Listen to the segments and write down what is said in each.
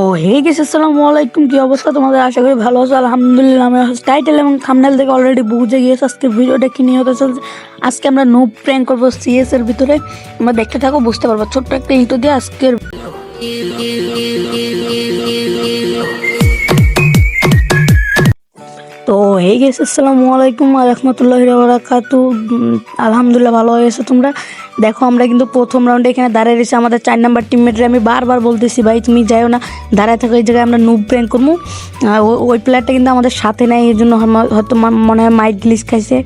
ও হে গেছে, আসসালামু আলাইকুম। কি অবস্থা তোমাদের? আশা করি ভালো আছো। আলহামদুলিল্লাহ আমি টাইটেল এবং থাম্বনেল থেকে অলরেডি বুঝে গিয়েছো আজকে ভিডিওটা কি নিয়ে হতে চলছে। আজকে আমরা নুব প্র্যাঙ্ক করবো সিএস এর ভিতরে। আমরা দেখতে থাকো, বুঝতে পারবো। ছোট্ট একটা ইন্ট্রো দিয়ে আজকের তো হয়ে গেছে। আসসালামু আলাইকুম ওয়া রাহমাতুল্লাহি ওয়া বারাকাতুহু। আলহামদুলিল্লাহ ভালো হয়েছে তোমরা। দেখো আমরা কিন্তু প্রথম রাউন্ডে এখানে দাঁড়িয়ে রয়েছে আমাদের 4 নাম্বার টিমমেটরে। আমি বারবার বলতেছি ভাই তুমি যাইও না, দাঁড়ায় থাকো, এই জায়গায় আমরা নুব প্র্যাঙ্ক করবো। ওই প্লেয়ারটা কিন্তু আমাদের সাথে নেই, এই জন্য হয়তো মনে হয় মাইট গ্লিচ খাইছে,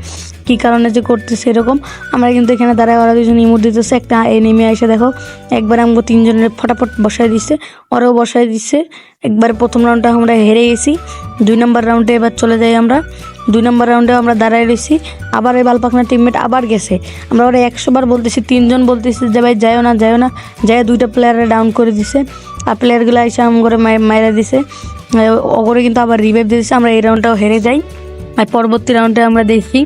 কী কারণে যে করতেছে এরকম। আমরা কিন্তু এখানে দাঁড়ায়, ওরা দুজন ইমোট দিতেছে। একটা এনিমি এসে দেখো একবার আমাকে 3 জনের ফটাফট বসায় দিচ্ছে, ওরাও বসায় দিচ্ছে। একবারে প্রথম রাউন্ডটা আমরা হেরে গেছি। 2 নম্বর রাউন্ডে এবার চলে যাই আমরা। 2 নম্বর রাউন্ডে আমরা দাঁড়ায় রয়েছি। আবার এই বালপাকনা টিমমেট আবার গেছে। আমরা ওরা 100 বার বলতেছি, 3 জন বলতেছি যে ভাই যাইও না যাইও না, যাই 2টা প্লেয়ারে ডাউন করে দিছে। আর প্লেয়ারগুলো এসে আম করে মাইরা দিছে, ওগরে কিন্তু আবার রিভাইভ দিয়েছে। আমরা এই রাউন্ডটাও হেরে যাই। আর পরবর্তী রাউন্ডে আমরা দেখি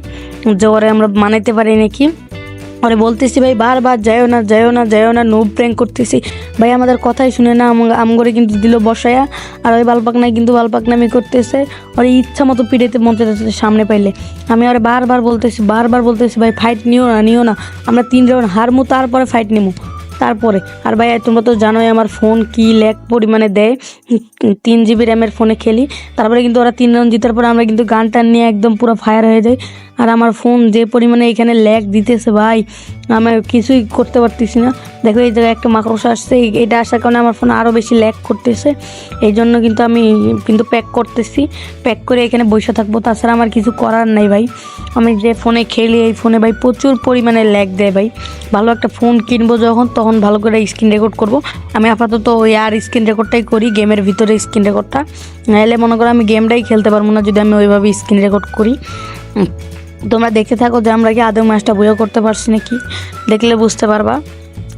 যে ওরে আমরা মানাইতে পারি নাকি। ওরে বলতেছি ভাই বারবার যাইও না যাইও না যাইও না, নুব প্র্যাঙ্ক করতেছি। ভাই আমাদের কথাই শুনে না, আমগরে কিন্তু দিল বসায়া। আর ওই বালপাকনায় কিন্তু বালপাকনামি করতেছে, ওর ইচ্ছা মতো পিড়েতে মন চাইতেছে সামনে পাইলে। আমি ওরে বারবার বলতেছি ভাই ফাইট নিও না, আমরা 3 রাউন্ড হারমু, তারপরে ফাইট নিমু তারপরে। আর ভাই তোমরা তো জানোই আমার ফোন কি ল্যাগ পরিমাণে দেয়। 3 GB র্যামের ফোনে খেলি, তারপরে কিন্তু ওরা 3 রাউন্ড জিতার পরে আমরা কিন্তু গানটা নিয়ে একদম পুরো ফায়ার হয়ে যাই। আর আমার ফোন যে পরিমাণে এখানে ল্যাগ দিতেছে ভাই, আমি কিছুই করতে পারতেছি না। দেখো এই জায়গায় একটা মাকড়সা আসছে, এটা আসার কারণে আমার ফোন আরও বেশি ল্যাগ করতেছে। এই জন্য কিন্তু আমি প্যাক করতেছি, প্যাক করে এখানে বসে থাকবো। তাছাড়া আমার কিছু করার নাই ভাই। আমি যে ফোনে খেলি এই ফোনে ভাই প্রচুর পরিমাণে ল্যাগ দেয় ভাই। ভালো একটা ফোন কিনবো তখন ভালো করে স্ক্রিন রেকর্ড করব। আমি আপাতত ওই আর স্ক্রিন রেকর্ডটাই করি, গেমের ভিতরে স্ক্রিন রেকর্ডটা। নাহলে মনে করো আমি গেমটাই খেলতে পারবো না যদি আমি ওইভাবে স্ক্রিন রেকর্ড করি। তোমরা দেখতে থাকো যে আমরা কি আদৌ ম্যাচটা বইও করতে পারছি নাকি, দেখলে বুঝতে পারবা।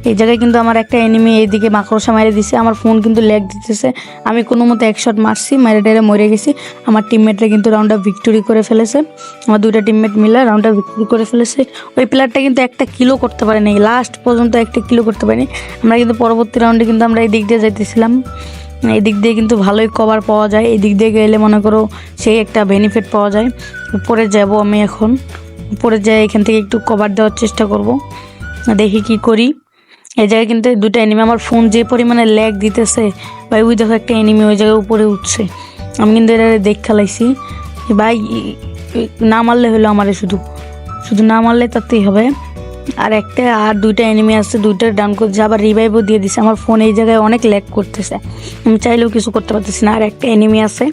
এই জায়গায় কিন্তু আমার একটা এনিমি এইদিকে মাকড়সা মেরে দিছে, আমার ফোন কিন্তু ল্যাগ দিতেছে। আমি কোনো মতো 1 শট মারছি, মেরে মরে গেছি। আমার টিমমেটরা কিন্তু রাউন্ডটা ভিক্টোরি করে ফেলেছে। আমার 2টা টিমমেট মিলে রাউন্ডটা ভিক্টোরি করে ফেলেছে। ওই প্লেয়ারটা কিন্তু একটা কিলো করতে পারেনি, লাস্ট পর্যন্ত একটা কিলো করতে পারেনি। আমরা কিন্তু পরবর্তী রাউন্ডে কিন্তু আমরা এই দিক দিয়ে যাইতেছিলাম। এই দিক দিয়ে কিন্তু ভালোই কভার পাওয়া যায়, এই দিক দিয়ে গেলে মনে করো সেই একটা বেনিফিট পাওয়া যায়। উপরে যাব আমি এখন, উপরে যাই, এখান থেকে একটু কভার দেওয়ার চেষ্টা করব, দেখি কি করি। এই জায়গায় কিন্তু 2টা এনিমি, আমার ফোন যে পরিমাণে ল্যাগ দিতেছে ভাই। ওই দেখো একটা এনিমি ওই জায়গায় উপরে উঠছে, আমি কিন্তু এটা খেলাইছি ভাই। না মারলে হলো আমারে, শুধু না মারলে তাতেই হবে। আর 2টা এনিমি আছে, 2টা ডাউন করছে, আবার রিভাইভও দিয়ে দিছে। আমার ফোন এই জায়গায় অনেক ল্যাগ করতেছে, আমি চাইলেও কিছু করতে পারতেছি না। আর একটা এনিমি আছে,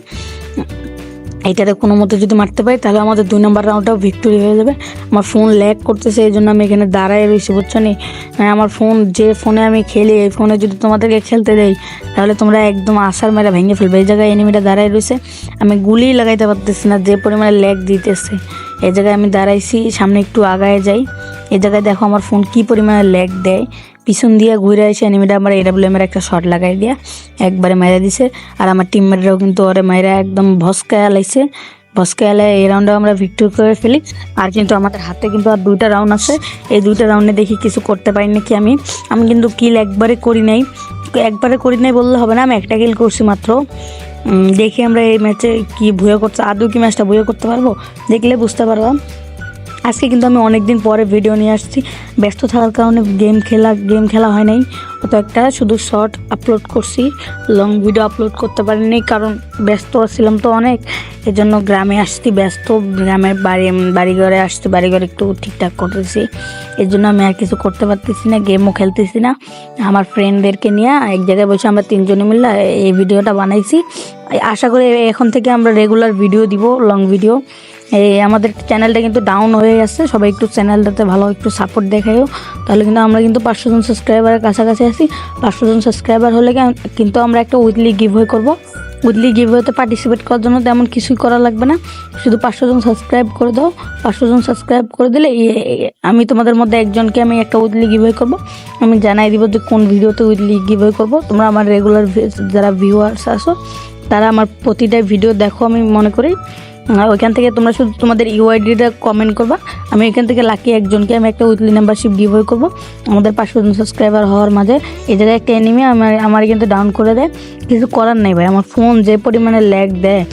এইটাতে কোনো মতে যদি মারতে পারি তাহলে আমাদের 2 নম্বর রাউন্ডটাও ভিক্টোরি হয়ে যাবে। আমার ফোন ল্যাগ করতেছে, এই জন্য আমি এখানে দাঁড়ায় রয়েছি, বুঝছো নি। আমার ফোন যে ফোনে আমি খেলি, এই ফোনে যদি তোমাদেরকে খেলতে দেই তাহলে তোমরা একদম আশার মেরে ভেঙে ফেলবে। এই জায়গায় এনিমিটা দাঁড়ায় রয়েছে, আমি গুলি লাগাইতে পারতেছি না, যে পরিমাণে ল্যাগ দিতেছে। এই জায়গায় আমি দাঁড়াইছি, সামনে একটু আগায় যাই। এই জায়গায় দেখো আমার ফোন কি পরিমাণে ল্যাগ দেয়। পিছন দিয়ে ঘুরে আসে এনিমিটা আমার AWM-এর একটা শট লাগাই দিয়া একবারে মাইরা দিছে। আর আমার টিমমেটরাও কিন্তু ওরে মাইরা একদম ভস্কায়া লাইছে। এই রাউন্ডে আমরা ভিক্টোরি করে ফেলি। আর কিন্তু আমাদের হাতে কিন্তু আর 2টা রাউন্ড আছে, এই 2টা রাউন্ডে দেখি কিছু করতে পারি নাকি। আমি কিন্তু কিল একবারে করি নাই বললে হবে না, আমি একটা কিল করছি মাত্র। দেখি আমরা এই ম্যাচে কি ভুয়া করছে, আদৌ কি ম্যাচটা ভুয়া করতে পারবো, দেখলে বুঝতে পারলাম। আজকে কিন্তু আমি অনেক দিন পরে ভিডিও নিয়ে আসছি, ব্যস্ত থাকার কারণে গেম খেলা হয় নাই। অত একটা শুধু শর্ট আপলোড করছি, লং ভিডিও আপলোড করতে পারিনি, কারণ ব্যস্ত ছিলাম তো অনেক। এই জন্য গ্রামে আসছি, ব্যস্ত গ্রামের বাড়িঘরে আসছি, বাড়িঘরে একটু ঠিকঠাক করতেছি। এর জন্য আমি আর কিছু করতে পারতেছি না, গেমও খেলতেছি না। আমার ফ্রেন্ডদেরকে নিয়ে এক জায়গায় বসে আমরা 3 জনে মিলে এই ভিডিওটা বানাইছি। আশা করি এখন থেকে আমরা রেগুলার ভিডিও দিব, লং ভিডিও। আমাদের চ্যানেলটা কিন্তু ডাউন হয়ে গেছে, সবাই একটু চ্যানেলটাতে ভালো একটু সাপোর্ট দেখাইও, তাহলে কিন্তু আমরা কিন্তু 500 জন সাবস্ক্রাইবারের কাছাকাছি আছি। 500 জন সাবস্ক্রাইবার হলে কিন্তু আমরা একটা উইকলি গিভওয়ে করব। উইকলি গিভওয়েতে পার্টিসিপেট করার জন্য তেমন কিছুই করা লাগবে না, শুধু 500 জন সাবস্ক্রাইব করে দাও। 500 জন সাবস্ক্রাইব করে দিলে আমি তোমাদের মধ্যে একজনকে আমি একটা উইকলি গিভওয়ে করব। আমি জানাই দিব যে কোন ভিডিওতে উইকলি গিভওয়ে করব। তোমরা আমার রেগুলার যারা ভিউয়ার্স আসো তারা আমার প্রতিটা ভিডিও দেখো, আমি মনে করি। ওইখান থেকে তোমরা শুধু তোমাদের ইউআইডিটা কমেন্ট করবা। আমি এখান থেকে লাকি একজনকে আমি একটা উইকলি মেম্বারশিপ গিভওয়ে করবো আমাদের 500 জন সাবস্ক্রাইবার হওয়ার মাঝে। এই জায়গায় একটা এনিমি আমার কিন্তু ডাউন করে দেয়, কিছু করার নেই ভাই। আমার ফোন যে পরিমাণে ল্যাগ দেয়,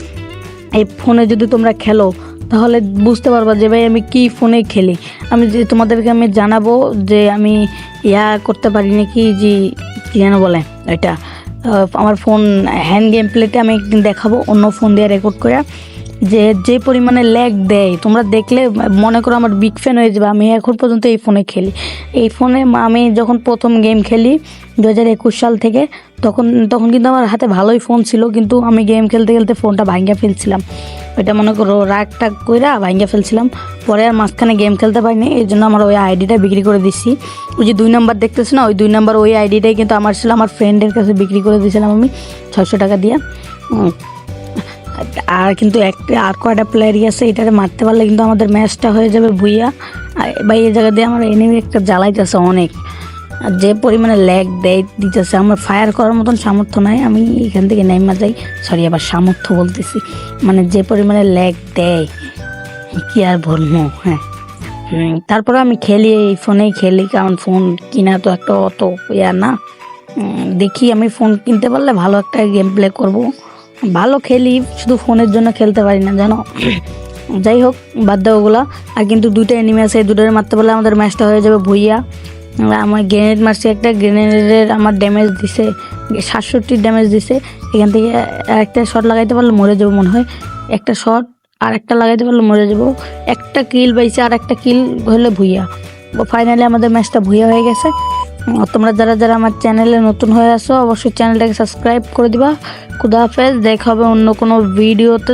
এই ফোনে যদি তোমরা খেলো তাহলে বুঝতে পারবা যে ভাই আমি কি ফোনে খেলি। আমি যে তোমাদেরকে আমি জানাবো যে আমি করতে পারি নাকি, যে কী যেন বলে এটা, আমার ফোন হ্যান্ড গেম প্লেতে আমি একদিন দেখাবো অন্য ফোন দিয়ে রেকর্ড করে, যে পরিমাণে ল্যাগ দেয় তোমরা দেখলে মনে করো আমার বিগ ফ্যান হয়ে যাবে। আমি এখন পর্যন্ত এই ফোনে খেলি। এই ফোনে আমি যখন প্রথম গেম খেলি 2021 সাল থেকে, তখন কিন্তু আমার হাতে ভালোই ফোন ছিল, কিন্তু আমি গেম খেলতে খেলতে ফোনটা ভাঙ্গা ফেলছিলাম। ওইটা মনে করো রাগ টাগ কইরা ভাঙ্গা ফেলছিলাম। পরে আর মাঝখানে গেম খেলতে পারিনি, এই জন্য আমার ওই আইডিটা বিক্রি করে দিচ্ছি। ওই যে 2 নাম্বার দেখতেছি না, ওই 2 নাম্বার ওই আইডিটাই কিন্তু আমার ছিল, আমার ফ্রেন্ডের কাছে বিক্রি করে দিয়েছিলাম আমি 600 টাকা দিয়ে। আর কিন্তু আর কয়টা প্লেয়ারই আছে, এটারে মারতে পারলে কিন্তু আমাদের ম্যাচটা হয়ে যাবে ভুইয়া। বা এই জায়গা দিয়ে আমার এনিমি একটা জ্বালাইতেছে অনেক, আর যে পরিমাণে ল্যাগ দিতেছে আমার ফায়ার করার মতন সামর্থ্য নাই। আমি এখান থেকে নেমা যাই, সরি আবার সামর্থ্য বলতেছি, মানে যে পরিমাণে ল্যাগ দেয় কি আর বলবো। হ্যাঁ, তারপরে আমি খেলি, এই ফোনেই খেলি, কারণ ফোন কিনা তো একটা অত না। দেখি আমি ফোন কিনতে পারলে ভালো একটা গেম প্লে করবো, ভালো খেলি, শুধু ফোনের জন্য খেলতে পারি না জানো। যাই হোক, বাদ দাও ওগুলা। আর কিন্তু 2টা এনিমি আছে, এই 2টারে মারতে পারলে আমাদের ম্যাচটা হয়ে যাবে ভুইয়া। আমার গ্রেনেড মারছি, একটা গ্রেনেডের আমার ড্যামেজ দিছে 67 ড্যামেজ দিছে। এখান থেকে একটা শট লাগাইতে পারলে মরে যাবো মনে হয়, একটা শট আর একটা লাগাইতে পারলে মরে যাবো। একটা কিল পাইছে, আর একটা কিল হলে ভুইয়া। ফাইনালি আমাদের ম্যাচটা ভুইয়া হয়ে গেছে। তোমরা যারা আমার চ্যানেলে নতুন হয়ে আসো অবশ্যই চ্যানেলটাকে সাবস্ক্রাইব করে দিবা। খুদা হাফেজ, দেখা হবে অন্য কোনো ভিডিওতে।